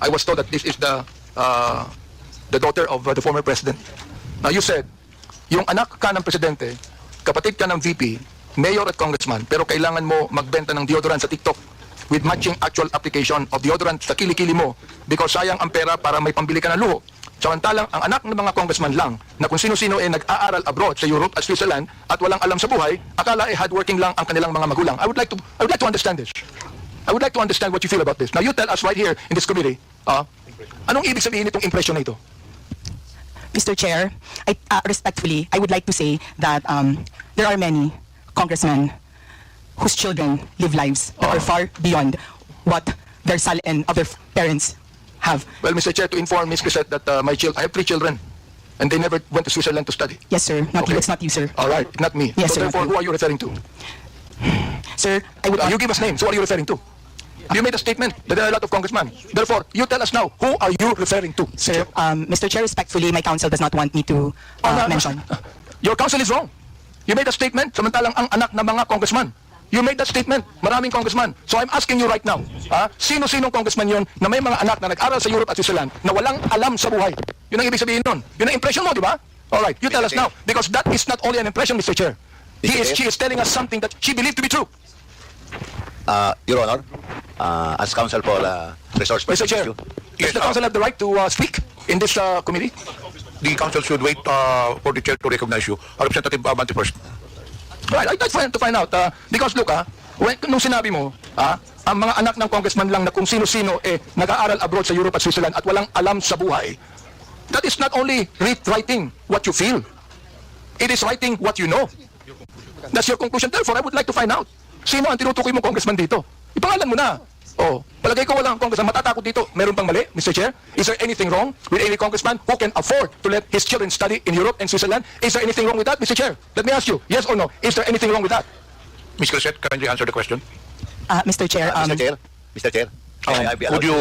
I was told that this is the daughter of the former president. Now you said, yung anak ka ng presidente, kapatid ka ng VP, mayor at congressman, pero kailangan mo magbenta ng deodorant sa TikTok with matching actual application of deodorant sa kilikili mo because sayang ang pera para may pambili ka ng luho. Samantalang ang anak ng mga congressman lang na kung sino-sino ay nag-aaral abroad sa Europe at Switzerland at walang alam sa buhay, akala ay hardworking lang ang kanilang mga magulang. I would like to understand this. I would like to understand what you feel about this. Now you tell us right here in this committee, anong ibig sabihin itong impression na ito? Mr. Chair, respectfully, I would like to say that there are many congressmen whose children live lives that are far beyond what their son and other parents have. Well, Mr. Chair, to inform Ms. Crisette that I have 3 children and they never went to Switzerland to study. Yes, sir. Not Okay. you. It's not you, sir. All right, not me. Yes, So sir, therefore, not you. who are you referring to? Sir, I would... You give us names. Who are you referring to? You made a statement that there are a lot of congressmen. Therefore, you tell us now, who are you referring to? Sir, Mr. Chair, respectfully, my counsel does not want me to mention. Your counsel is wrong. You made a statement, samantalang ang anak ng mga congressman. You made that statement, maraming congressman. So I'm asking you right now, sino-sinong congressman yun na may mga anak na nag-aral sa Europe at Switzerland na walang alam sa buhay? Yun ang ibig sabihin nun. Yun ang impression mo, di ba? Alright, you tell us now. Because that is not only an impression, Mr. Chair. She is telling us something that she believed to be true. Your Honor, as counsel for resource Mr. Chair, issue, does the council have the right to speak in this committee? The council should wait for the chair to recognize you. Representative Abante first. Right, I'd like to find out, because look, nung sinabi mo, ang mga anak ng congressman lang na kung sino-sino nag-aaral abroad sa Europe at Switzerland at walang alam sa buhay, that is not only writing what you feel, it is writing what you know. That's your conclusion. Therefore, I would like to find out, sino ang tinutukoy mo congressman dito? Ipangalan mo na. Oh, palagay ko walang congressman matatakot dito. Meron pang mali, Mr. Chair? Is there anything wrong with any congressman who can afford to let his children study in Europe and Switzerland? Is there anything wrong with that, Mr. Chair? Let me ask you, yes or no? Is there anything wrong with that? Ms. Crisette, kindly answer the question. Mr. Chair, Mr. Chair, may I be allowed Would you